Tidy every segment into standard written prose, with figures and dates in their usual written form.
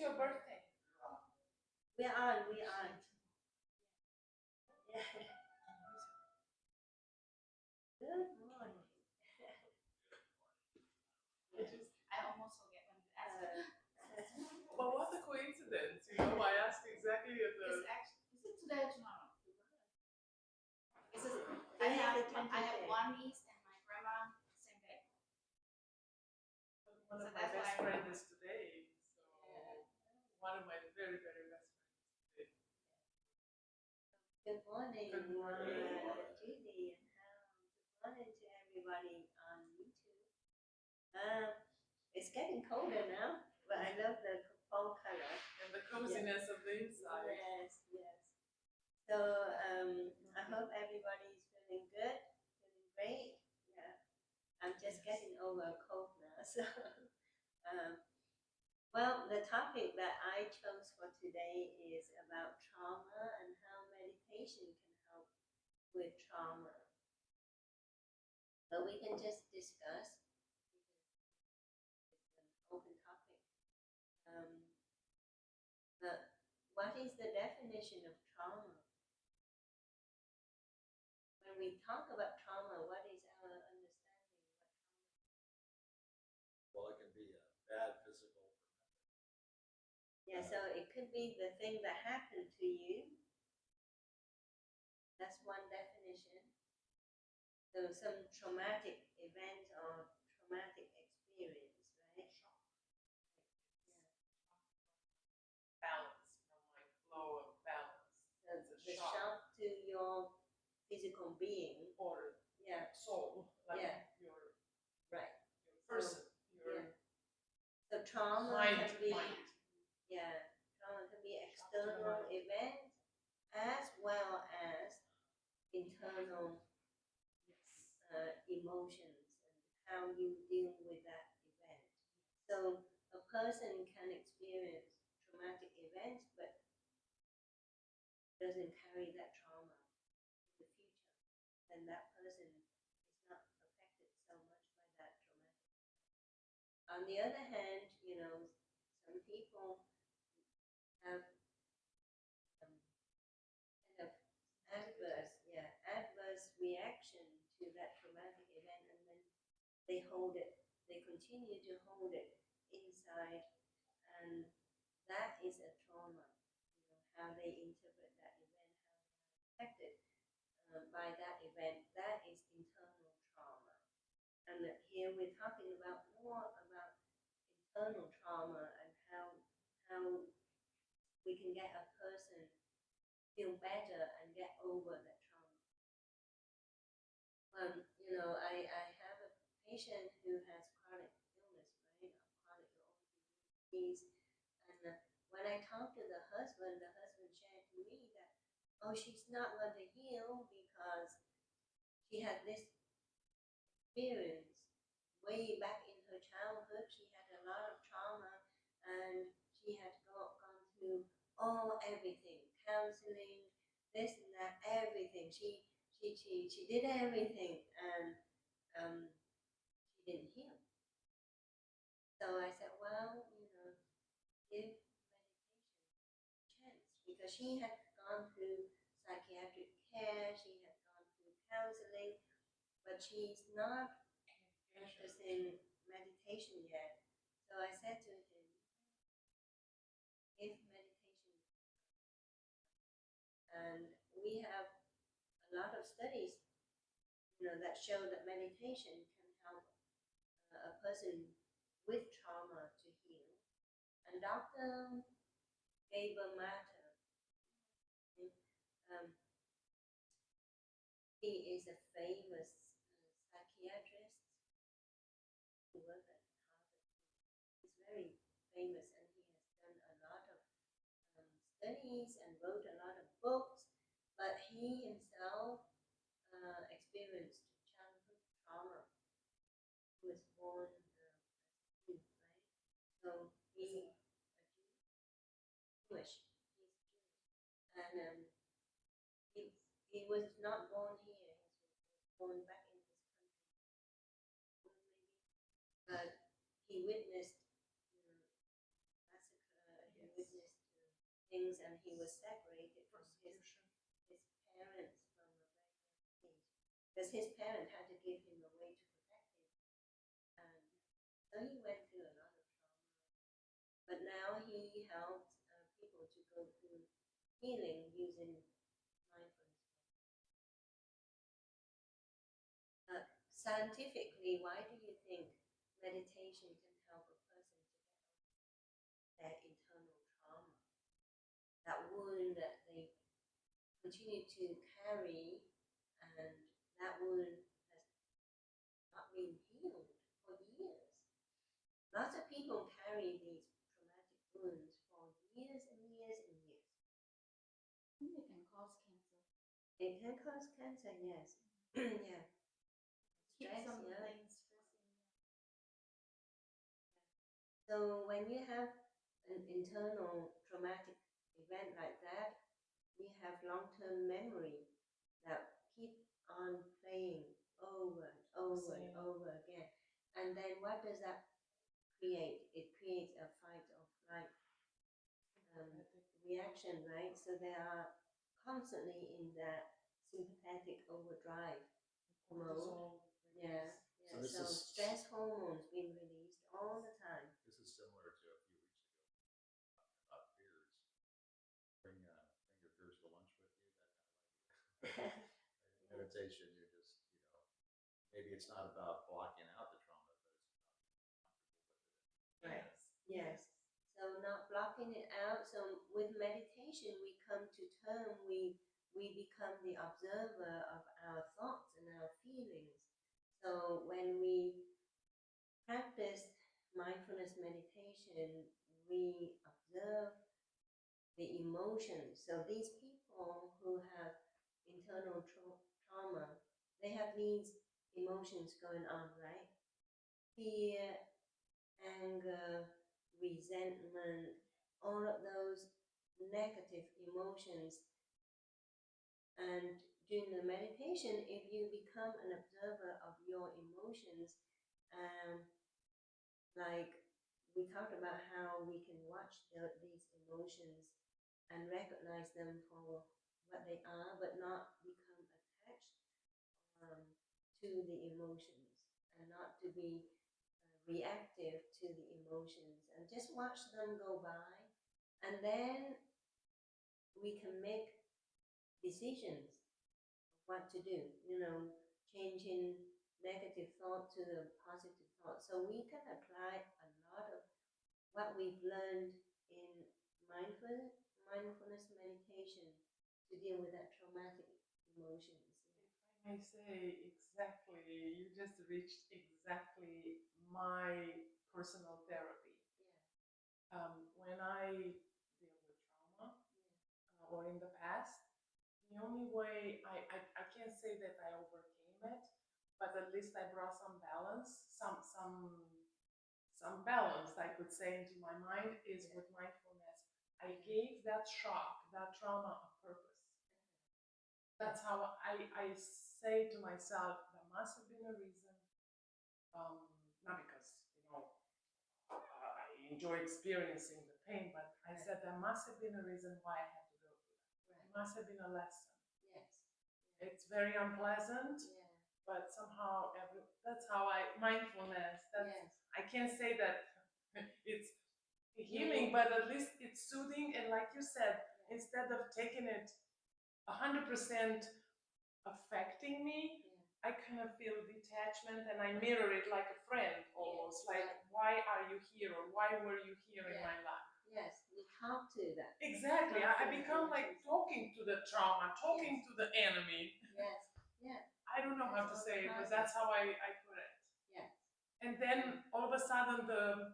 is your birthday? We are. Yeah. Good morning. I almost forget when you ask. Well, what a coincidence, you know, I asked exactly at the... Is it today or tomorrow? I I have have one niece and my grandma same day. One of So my that's best why- friends is today, so one of my very, very best friends today. Good morning, Good morning. Judy, and good morning to everybody on YouTube. It's getting colder now, but I love the fall color. And the coziness of the inside. Yes. So I hope everybody's feeling good, feeling great. Yeah, I'm just getting over a cold now. So, well, the topic that I chose for today is about trauma and how meditation can help with trauma. So we can just discuss. It's an open topic. But what is the definition of trauma? When we talk about trauma, what is our understanding? Well, it can be a bad physical. Yeah, so it could be the thing that happened to you. That's one definition. So some traumatic event or traumatic experience, right? Balance, from like flow of balance. So It's a the shock. shock to your physical being. Or Yeah, soul, like Yeah. your right. person, your Yeah. So trauma mind. can be trauma can be external event as well as internal emotions and how you deal with that event. So a person can experience traumatic events but doesn't carry that trauma in the future. Then that person is not affected so much by that traumatic. On the other hand, you know, some people have kind of adverse reaction to that traumatic event, and then they hold it, they continue to hold it inside, and that is a trauma. You know, how they interpret that event, how they are affected by that event, that is internal trauma. And here we're talking about more about internal trauma and how we can get a person feel better and get over that trauma. You know, I have a patient who has chronic illness, right? Chronic disease. And when I talked to the husband shared to me that, oh, she's not going to heal because she had this experience way back in her childhood. She had a lot of trauma and she had gone through everything, counseling, this and that, everything. She did everything and she didn't heal. So I said, well, you know, give meditation a chance because she had gone through psychiatric care, she had gone through counseling, but she's not practicing meditation yet. So I said to him, give meditation. And we have a lot of studies, you know, that show that meditation can help a person with trauma to heal. And Dr. Gabor Mate, he is a famous psychiatrist who worked at Harvard. He's very famous and he has done a lot of studies and wrote a lot of books, but he himself experienced childhood trauma. He was born right? So he's Jewish. And he was not born here. He was born back in his country, but he witnessed massacre. things, and he was separated from Persecution. his parents from a very young age, because his parent had to give him away to protect him, and so he went through a lot of trauma. But now he helps people to go through healing using mindfulness. Scientifically, why do you think meditation can help a person to get over their internal trauma, that wound that they continue to carry, and that wound has not been healed for years? Lots of people carry these traumatic wounds for years and years and years. It can cause cancer. It can cause cancer, yes. Yeah. Keep Stress, some yeah. things stressing. So when you have an internal traumatic event like that, you have long-term memory that keep on playing over and over and over again. And then what does that create? It creates a fight or flight reaction, right? So they are constantly in that sympathetic overdrive mode. Yeah. So this So is- stress hormones being released all the time. This is similar to a few weeks ago about fears. Bring your fears to lunch with you, that kind of idea. Meditation, you're just, maybe it's not about blocking out the trauma, but it's about being comfortable with it. Right. Yes. So not blocking it out. So with meditation, we come to term, we become the observer of our thoughts and our feelings. So when we practice mindfulness meditation, we observe the emotions. So these people who have internal trauma, they have these emotions going on, right? Fear, anger, resentment, all of those negative emotions. And during the meditation, if you become an observer of your emotions, like we talked about how we can watch these emotions and recognize them for what they are, but not become attached to the emotions, and not to be reactive to the emotions, and just watch them go by. And then we can make decisions of what to do, changing negative thought to a positive thought. So we can apply a lot of what we've learned in mindfulness meditation to deal with that traumatic emotions. If I may say, exactly, you just reached exactly my personal therapy. Yeah. When I deal with trauma, or in the past, the only way I can't say that I overcame it, but at least I brought some balance, some balance, I could say, into my mind is with mindfulness. I gave that shock, that trauma, a purpose. That's how I say to myself, there must have been a reason. Not because, I enjoy experiencing the pain, but I said there must have been a reason why I had to go through that. There must have been a lesson. Yes. It's very unpleasant, but somehow that's how mindfulness. Yes. I can't say that it's healing, but at least it's soothing. And like you said, instead of taking it 100% affecting me, I kind of feel detachment, and I mirror it like a friend almost. Like, why are you here, or why were you here in my life? Yes, we talk to that. Exactly. I become like talking to the trauma, talking to the enemy. Yes. Yeah. I don't know how to say it, but that's how I put it. Yes. And then all of a sudden the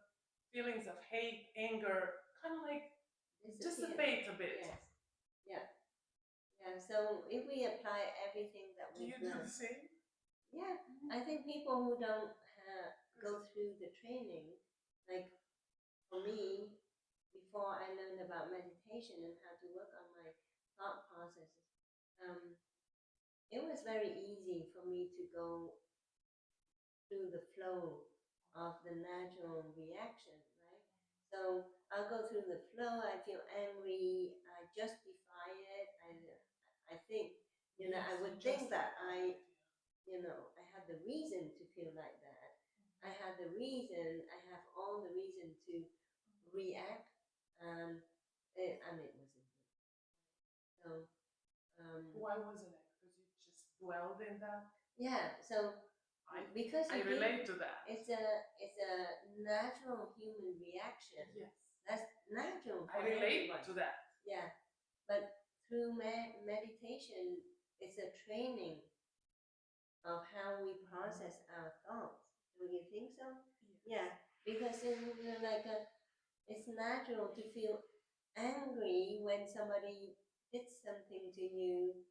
feelings of hate, anger kind of like dissipate a bit. Yes. Yeah. Yeah. So if we apply everything that Do we've you do learned, the same? yeah, I think people who don't go through the training, like for me, before I learned about meditation and how to work on my thought processes, it was very easy for me to go through the flow of the natural reaction, right? So So I'll go through the flow. I feel angry. I justify it. I think, I would think that I have the reason to feel like that. I have the reason. I have all the reason to react. And it wasn't good. So. Why wasn't it? Because you just dwelled in that. Yeah. So. Because I relate to that. It's a natural human reaction. Yes. That's natural. I relate to that. Yeah, but through meditation, it's a training of how we process our thoughts. Do you think so? Yes. Yeah, because it's natural to feel angry when somebody did something to you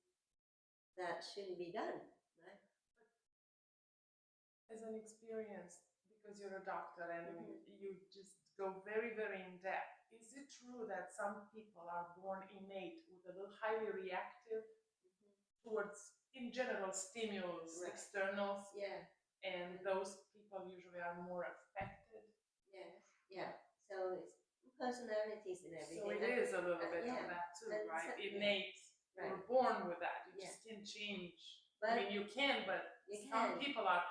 that shouldn't be done. As an experience, because you're a doctor and you just go very, very in depth, is it true that some people are born innate with a little highly reactive towards, in general, stimulus, Right. externals? Yeah. And those people usually are more affected? Yes. Yeah. So it's personalities and everything. So it is a little bit of that too, And right? so, Innate. Right. You're born with that. You Yeah. just can't change. But I mean, you can, but you some can. people are.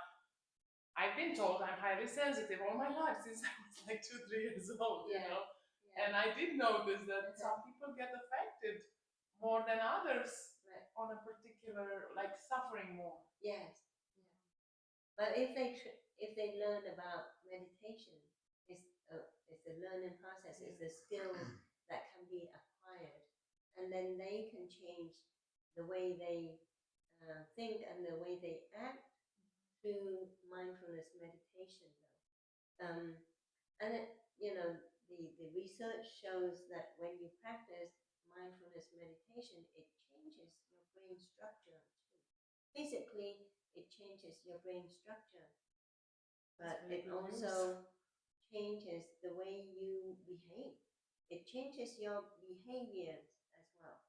I've been told I'm highly sensitive all my life since I was like 2-3 years old, Yeah. Yeah. Yeah. And I did notice that some people get affected more than others Right. on a particular, like suffering more. Yes. Yeah. But if they learn about meditation, it's a learning process. It's a skill that can be acquired, and then they can change the way they think and the way they act through mindfulness meditation. And the research shows that when you practice mindfulness meditation, it changes your brain structure too. Physically, it changes your brain structure, but it also changes the way you behave. It changes your behaviors as well.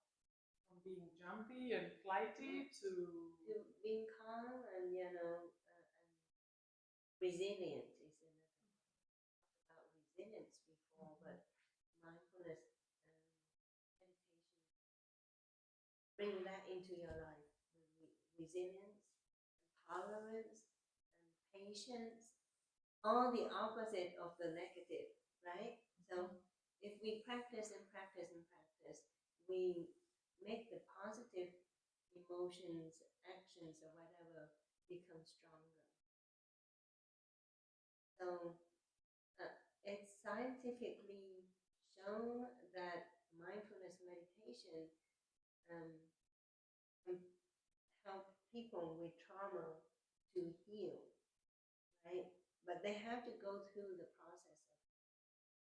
From being jumpy and flighty to being calm and resilient is another one. About resilience before, but mindfulness meditation bring that into your life. Resilience, tolerance, and patience, all the opposite of the negative, right? So if we practice and practice and practice, we make the positive emotions, actions, or whatever become stronger. So it's scientifically shown that mindfulness meditation can help people with trauma to heal, right? But they have to go through the process of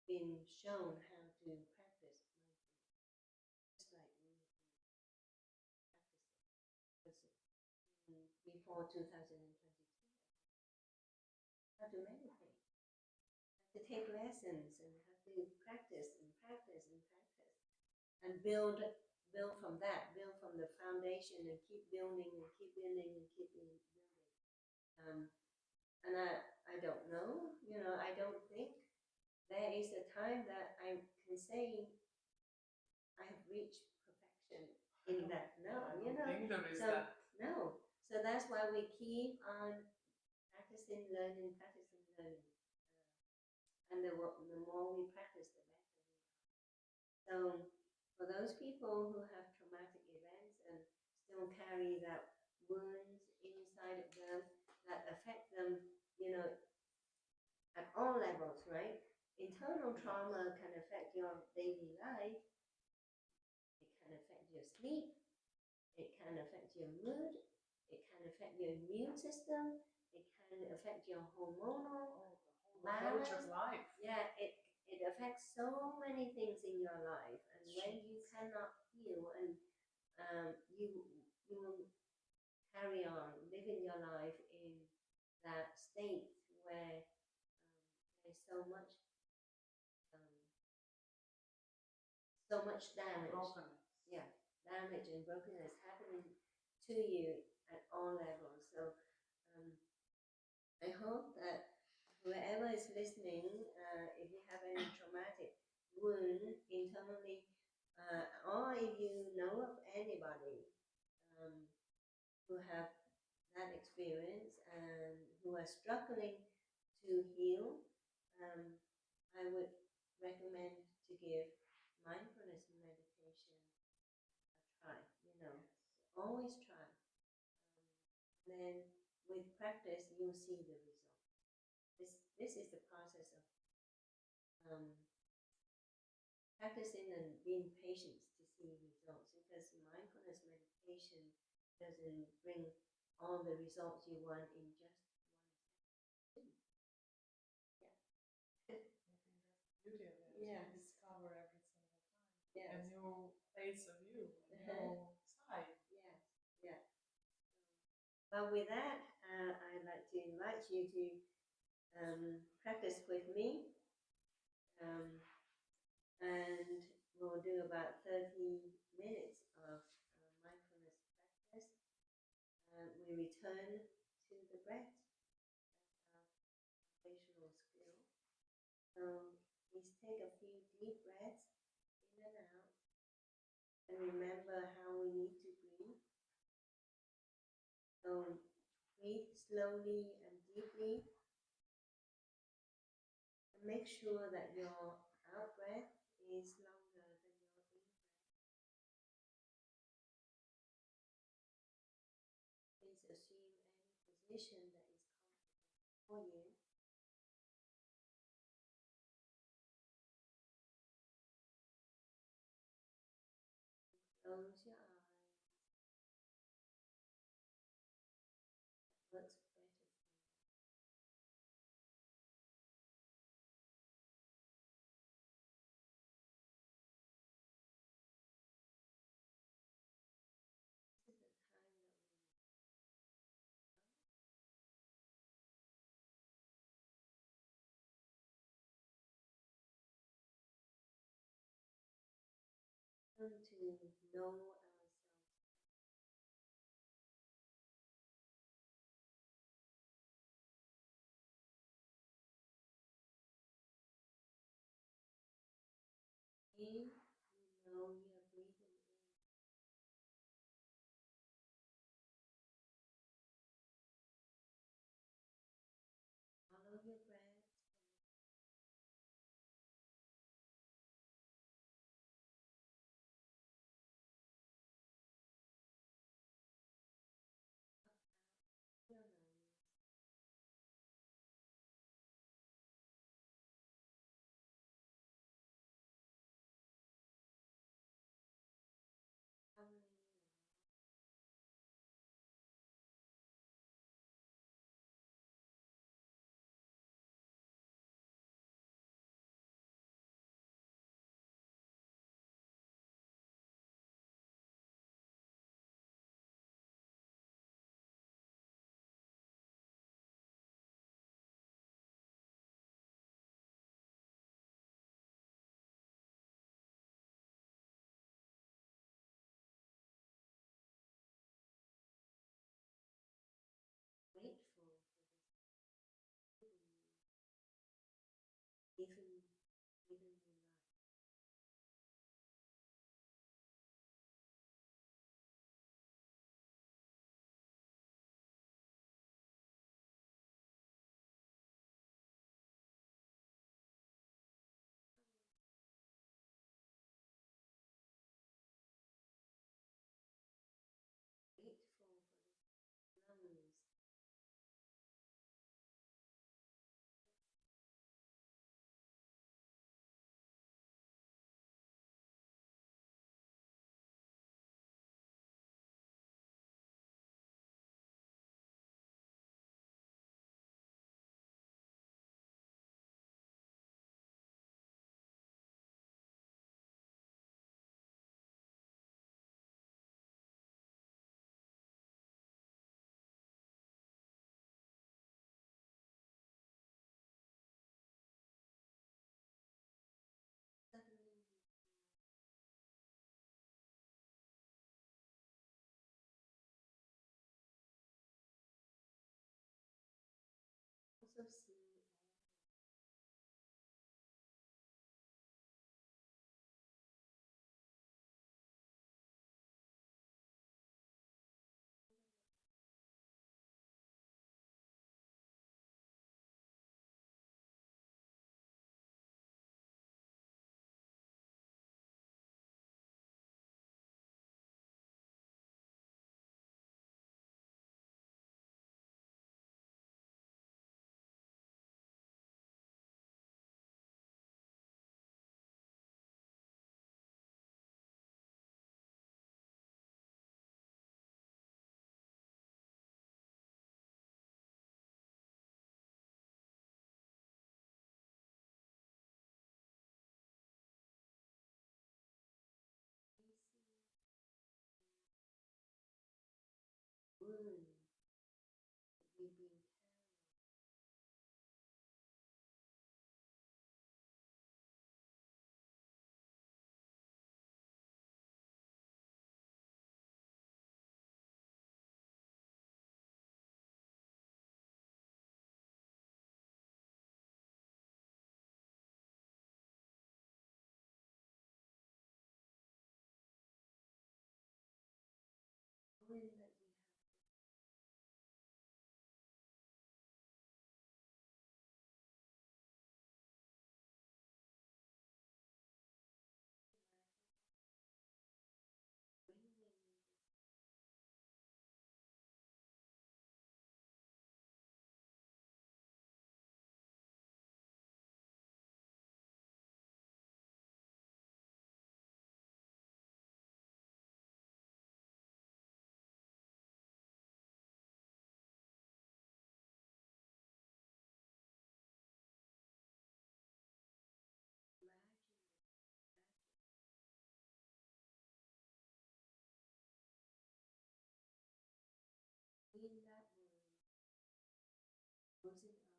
being shown how to practice mindfulness, just like we practice it before 2022. How to meditate, how to take lessons, and how to practice and practice and practice, and build from that, build from the foundation, and keep building and keep building and keep building. And I don't know, I don't think there is a time that I can say I have reached perfection in that. No, I don't think there is that. No. So that's why we keep on practicing, learning. And the more we practice, the better we are. So for those people who have traumatic events and still carry that wounds inside of them that affect them, at all levels, right? Internal trauma can affect your daily life. It can affect your sleep. It can affect your mood. It can affect your immune system. It can affect your hormonal approach of life. Yeah, it affects so many things in your life, and when you cannot heal, and you will carry on living your life in that state where there's so much damage. Brokenness. Yeah, damage and brokenness happening to you at all levels. So I hope that whoever is listening, if you have any traumatic wound internally, or if you know of anybody who have that experience and who are struggling to heal, I would recommend to give mindfulness meditation a try. Always try. Then with practice, you'll see the result. This is the process of practicing and being patient to see results, because mindfulness meditation doesn't bring all the results you want in just 1 second. I think that's the beauty of it. Yes. You discover every single time Yes. a new face of you, a new side. Yes, yeah. Well, with that, I'd like to invite you to practice with me, and we'll do about 30 minutes of mindfulness practice. We return to the breath, our foundational skill. So please take a few deep breaths in and out, and remember how we need to breathe. So breathe slowly and deeply, and make sure that your out breath is longer than your in breath. Please assume any position that is comfortable for you. Close your eyes. That works better for you. This is the time that we learn to know ourselves. In, you know you're breathing in. Follow your breath. Your nose. Covering your mouth. Grateful for this given you life. Grateful for this lungs. Suddenly you also see mean that we have to bring in imagine in that room, closing up.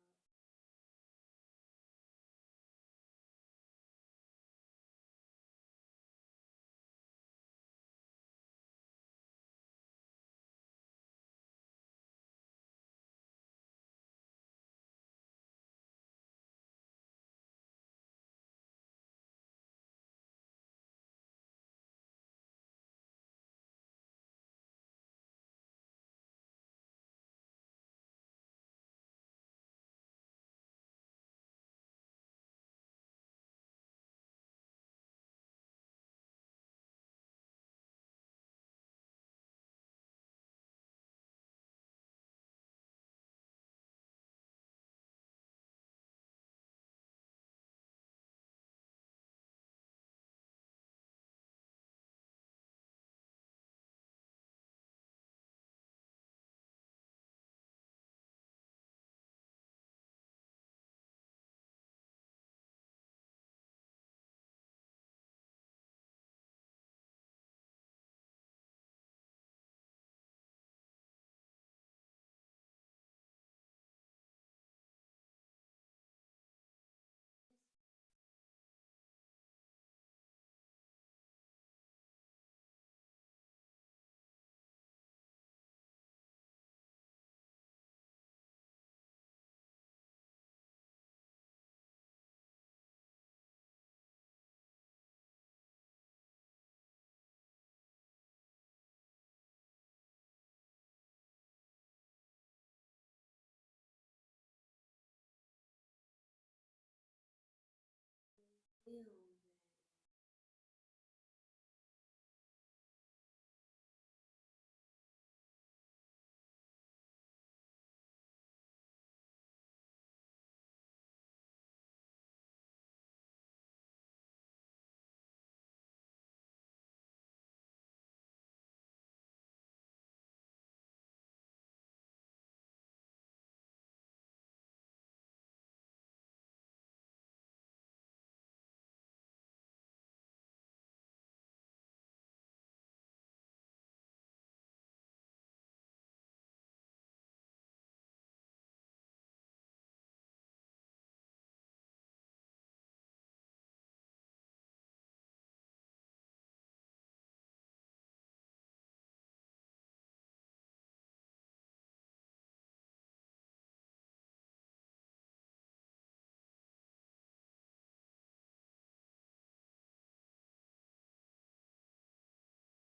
Feel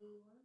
we want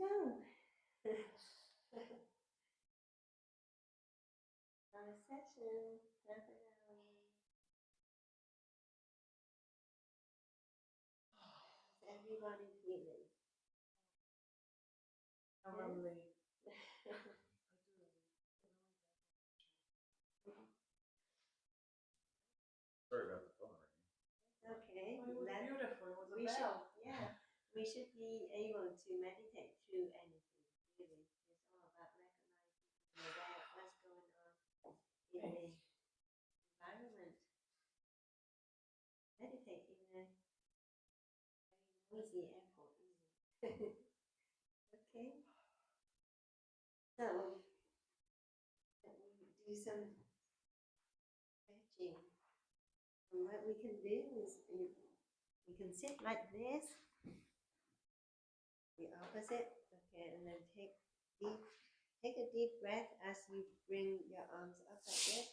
go. Another session, half an hour. How's everybody feeling? I'm relieved. Sorry about the phone ringing. Okay, Oh, it was let's beautiful. It was a we bell. should, yeah, we should be able to meditate through anything, really. It's all about recognizing and aware of what's going on in the environment. Meditate in a very noisy airport, isn't it? Okay. So, let me do some stretching. And what we can do is we can sit like this, the opposite, okay, and then take a deep breath as you bring your arms up like this.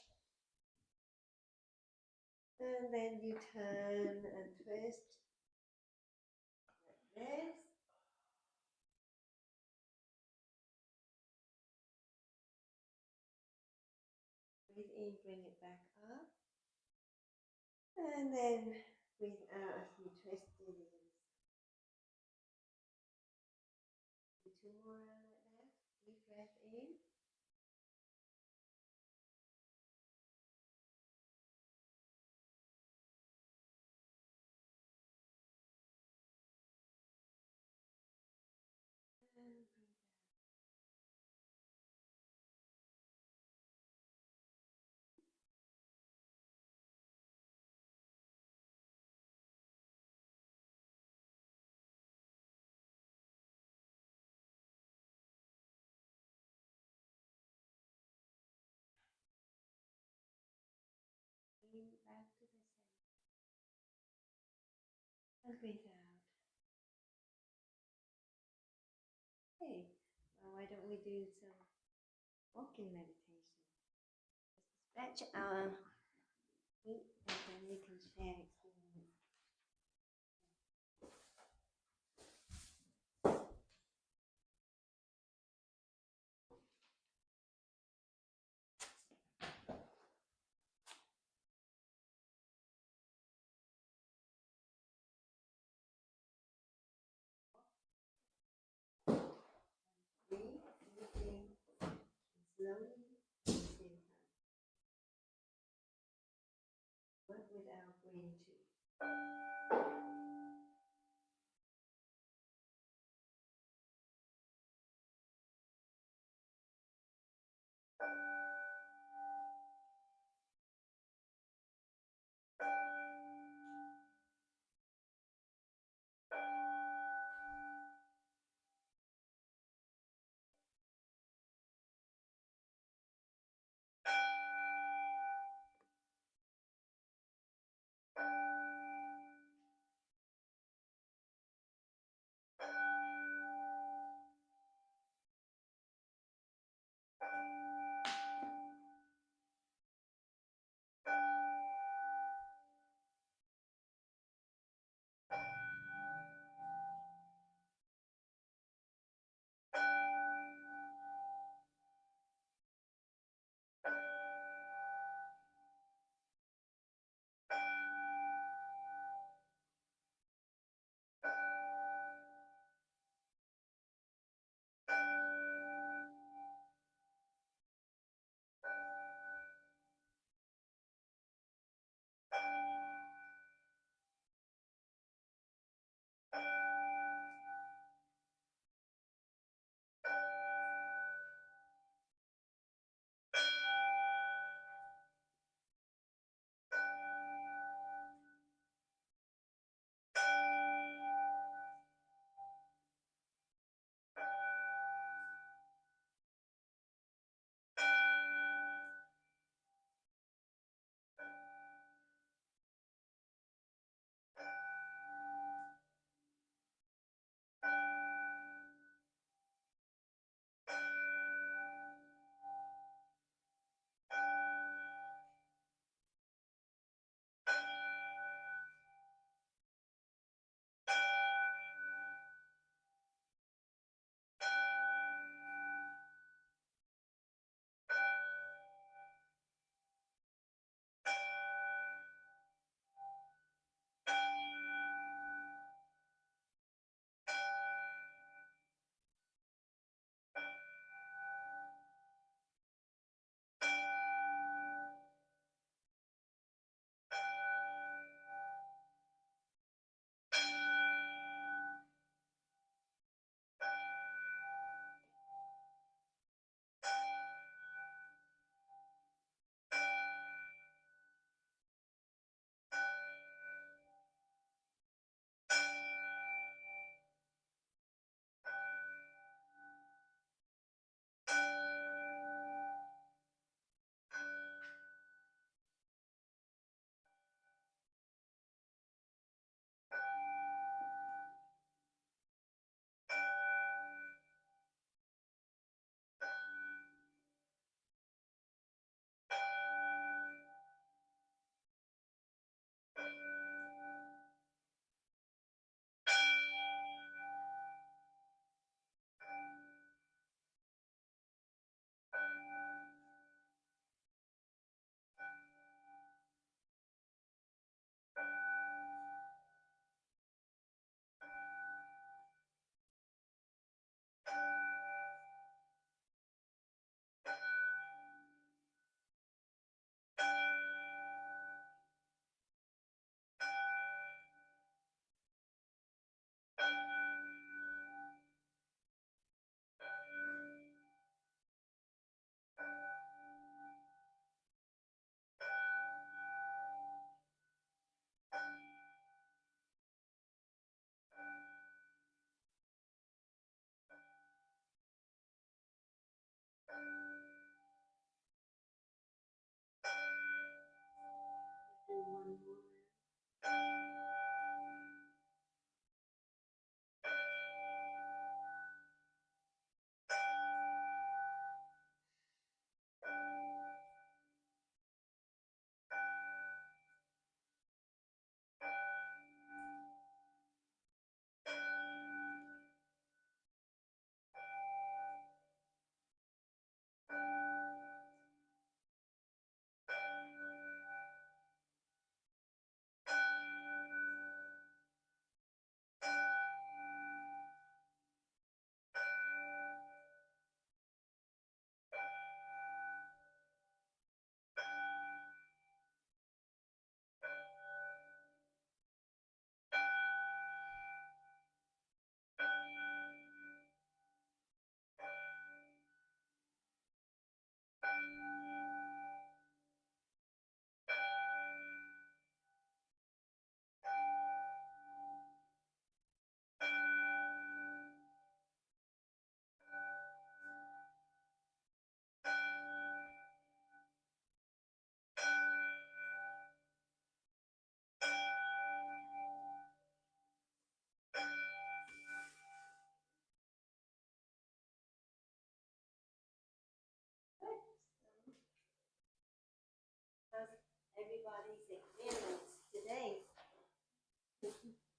And then you turn and twist like this. Breathe in, bring it back up. And then breathe out as you twist it in. Do 2 more rounds like that. Deep breath in. And breathe out. In back to the center. And breathe out. Okay, well, why don't we do some walking meditation? Just stretch our feet and then we can share experience. Breathe deeply and slowly at the same time. Work with our brain too.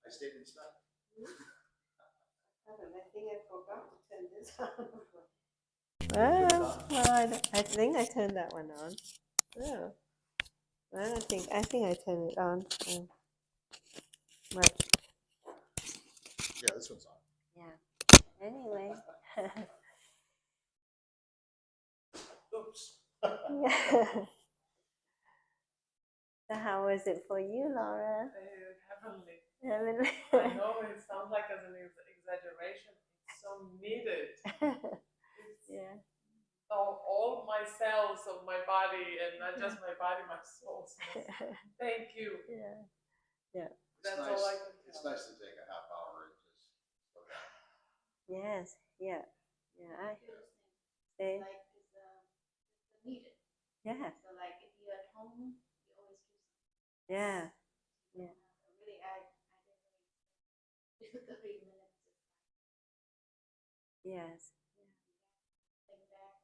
I stayed inside. I think I forgot to turn this on. I think I turned that one on. Oh, well, I think I turned it on. Right. Yeah, this one's on. Yeah. Anyway. Oops. Yeah. So how was it for you, Laura? Heavenly. Heavenly. I know it sounds like as an exaggeration. It's so needed. It's Yeah. all my cells of my body, and not just my body, my soul says, thank you. Yeah. Yeah. That's all I can It's tell. nice to take a half hour and just slow down. Yes. Yeah. Yeah. I Do those things. say. Like it's needed. Yeah. So like if you're at home, you always do something. Yeah. Yeah. Really, I didn't really do 30 minutes. Yes. Think back.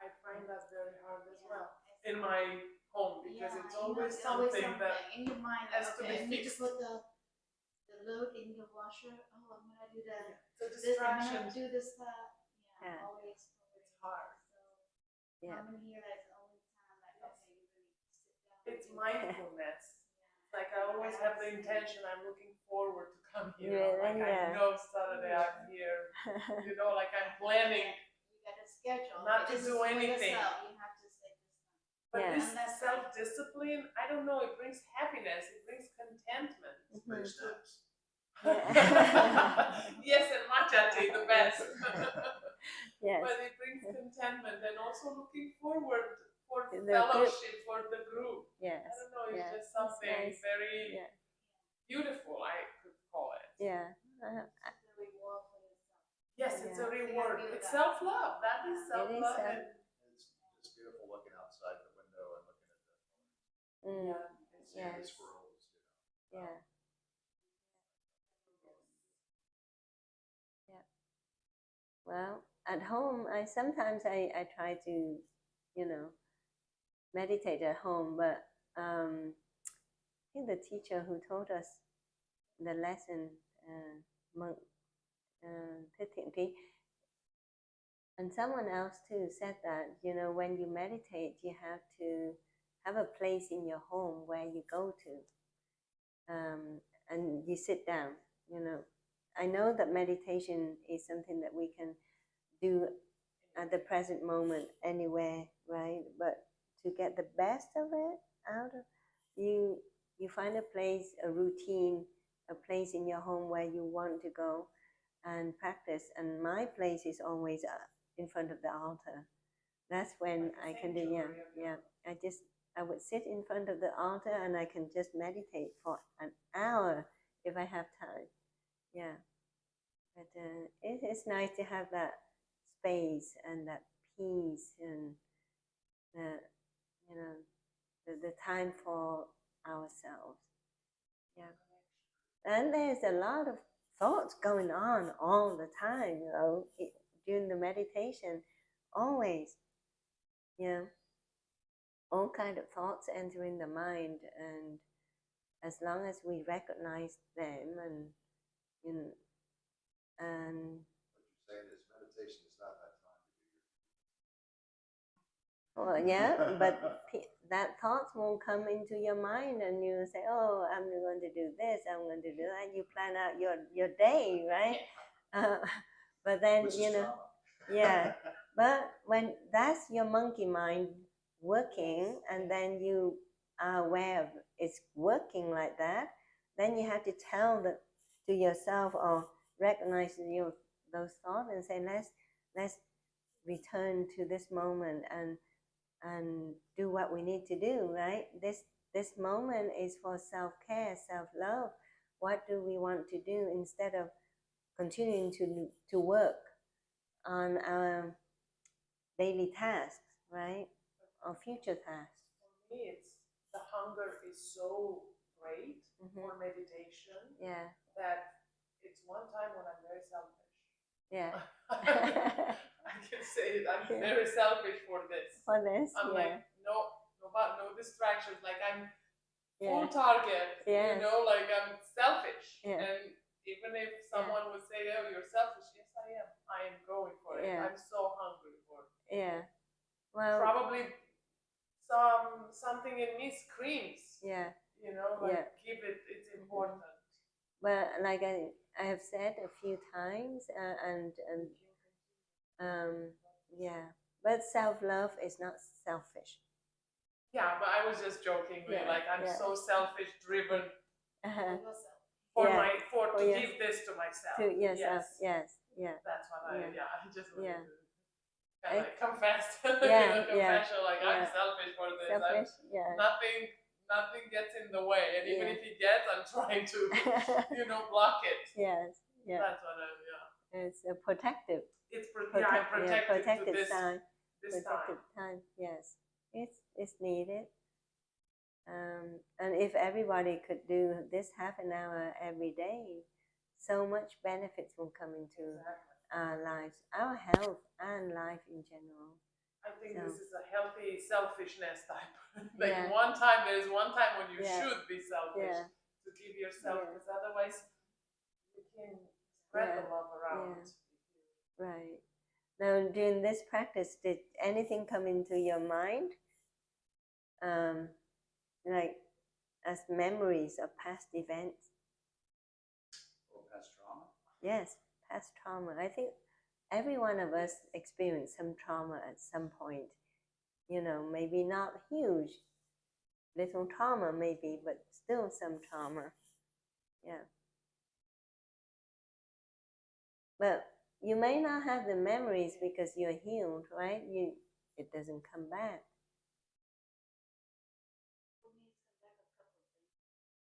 I find that very hard as Yeah. well in my home because Yeah, it's you know, always it's always something that in your mind. has to Okay, be I need to fixed. put the load in your washer. Oh, I'm gonna do that. it's a This, I'm distraction. gonna do this. Yeah. Always. It's hard. So Yeah. coming here, that's the only time like okay, you really sit down. It's mindfulness. It's like I always have the intention. I'm looking forward to come here. Yeah, I'm like yeah. I know Saturday I'm here. You know, like I'm planning. You got a schedule. Not to This do is for anything. yourself. You have to say this. But Yeah. this Unless self-discipline, I don't know, it brings happiness, it brings contentment. Great snaps. Yes, and matcha tea, the best. Yes. But it brings contentment and also looking forward for The fellowship, for the group. Yes. I don't know, it's Yeah. just something Nice. very Yeah. beautiful, I could call it. Yeah. It's a reward for yourself. Yes, it's a Yeah. reward. Feel It's that. self-love. That is self-love. self- And It's just beautiful looking outside the window and looking at the Mm. yeah, seeing the Yes. squirrels, Yeah. Yeah. Well, at home, I sometimes I try to, meditate at home, but I think the teacher who taught us the lesson, monk Tithimpi, and someone else too said that when you meditate, you have to have a place in your home where you go to, and you sit down. I know that meditation is something that we can do at the present moment anywhere, right? But to get the best of it out of you find a place, a routine, a place in your home where you want to go and practice. And my place is always in front of the altar. That's when I can do, yeah. I would sit in front of the altar and I can just meditate for an hour if I have time. Yeah. But it's nice to have that space and that peace and the time for ourselves. Yeah. And there's a lot of thoughts going on all the time, during the meditation, always, all kind of thoughts entering the mind, and as long as we recognize them and What you're saying is meditation is not that time to do well, yeah, but that thoughts won't come into your mind, and you say, "Oh, I'm going to do this. I'm going to do that." You plan out your day, right? But then Which is drama. yeah. But when that's your monkey mind working, and then you are aware of it's working like that, then you have to tell that to yourself or recognize those thoughts and say, let's return to this moment and do what we need to do, right? This moment is for self-care, self-love. What do we want to do instead of continuing to work on our daily tasks, right? Or future tasks. for me, it's the hunger is so great for meditation Yeah. that it's one time when I'm very selfish. Yeah. I can say it. I'm very selfish for this. For this, I'm like no distractions. Like I'm full Yeah. target, Yes. like I'm selfish. Yeah. And even if someone would say, oh, you're selfish, yes, I am. I am going for it. Yeah. I'm so hungry for it. Yeah. Well. Probably something in me screams, Yeah. like give it, it's important. Well, like I have said a few times, yeah. But self-love is not selfish. Yeah, but I was just jokingly, Yeah, like I'm yeah. so selfish driven Uh-huh. for Yeah, to your- give this to myself. To yourself. Yes. Yeah. That's what I just wanted Yeah. to kind of like confess. Yeah, confession, like I'm yeah. selfish for this. Selfish. Yeah. Nothing gets in the way, and even Yeah. if it gets, I'm trying to block it. Yes. Yeah. That's what It's a protective. It's I'm protected protected to this time. this Protected time. time. Yes. It's needed. And if everybody could do this half an hour every day, so much benefits will come into our lives, our health, and life in general. I think So, this is a healthy selfishness type. Yeah. There is one time when you should be selfish to give yourself, because otherwise you can spread the love around. Right. Now, during this practice, did anything come into your mind? Like as memories of past events? Or past trauma? Yes, past trauma. I think every one of us experienced some trauma at some point. Maybe not huge, little trauma maybe, but still some trauma. Yeah. But you may not have the memories because you're healed, right? It doesn't come back.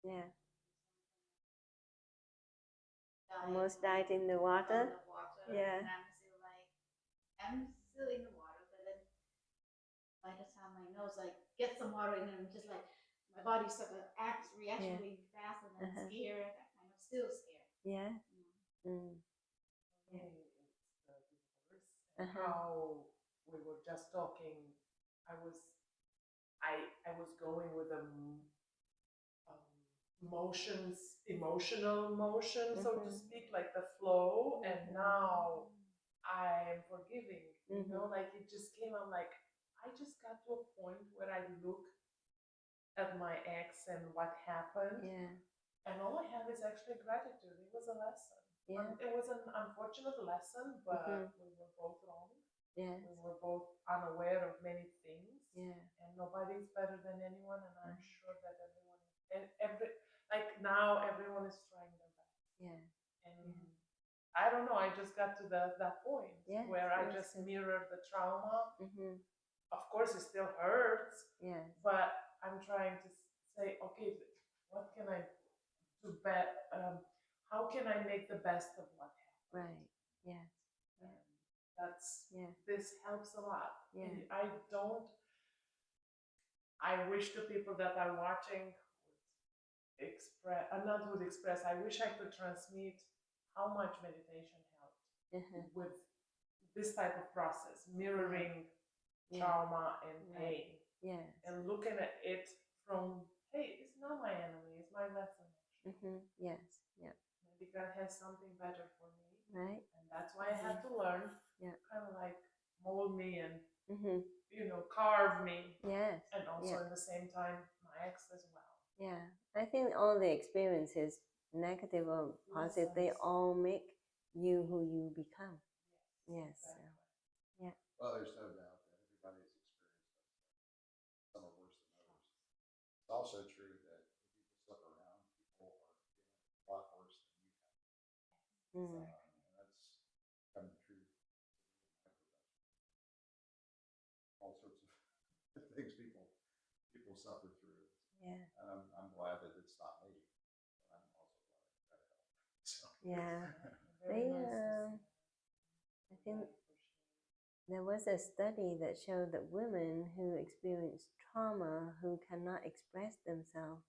Yeah. Almost died in the water. Yeah. And I'm still in the water, but then by the time my nose gets some water in, and I'm just like my body acts reaction really fast, and I'm scared. I'm still scared. Yeah. How we were just talking, I was going with emotional motion, so to speak, like the flow, and now I am forgiving. Like it just came. I'm like, I just got to a point where I look at my ex and what happened, and all I have is actually gratitude. It was a lesson. It was an unfortunate lesson, but we were both wrong. Yes. We were both unaware of many things. Yeah. And nobody's better than anyone, and I'm sure that now everyone is trying their best. Yeah. And I don't know, I just got to that point where I just mirrored the trauma. Of course it still hurts. Yes. But I'm trying to say, okay, what can I do better? How can I make the best of what happened? Right. Yes. This helps a lot. Yeah. I wish the people that are watching would express, I wish I could transmit how much meditation helped with this type of process, mirroring trauma and pain. Yes. And looking at it from, hey, it's not my enemy, it's my lesson. Yes. Yeah. Maybe God has something better for me. Right. And that's why I had to learn. Kind of like mold me and carve me. Yes. And also at the same time my ex as well. Yeah. I think all the experiences, negative or positive, they all make you who you become. Yes. Exactly. Yeah. Well, there's no doubt that everybody's experienced some are worse than others. It's also true that if you just look around, people are feeling a lot worse than you have. And that's become true in my profession. All sorts of things people suffer through. Yeah. And I'm glad that it's not me. But I'm also glad I got help. So. Yeah. I think there was a study that showed that women who experience trauma, who cannot express themselves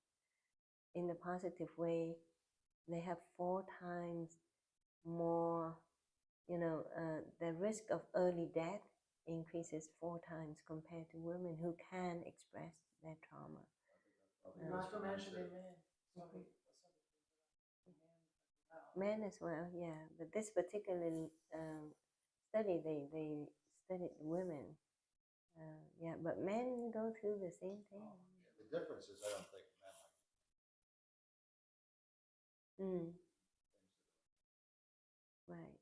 in a positive way, they have 4 times more, the risk of early death increases 4 times compared to women who can express their trauma. Okay, Not that's to for men mention too. in men. Sorry. Men as well, yeah. But this particular study, they studied women. Yeah, but men go through the same thing. Yeah, the difference is I don't think men like Mm, things right.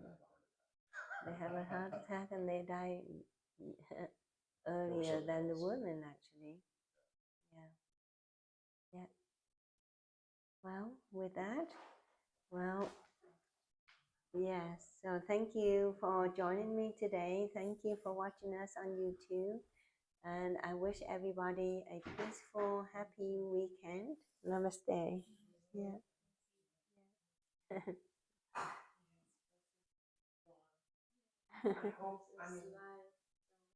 that They have a heart attack and they die earlier than the women, actually. Yeah. Yeah. Well, with that, well, yes. So thank you for joining me today. Thank you for watching us on YouTube. And I wish everybody a peaceful, happy weekend. Namaste. Yeah. I hope, I mean,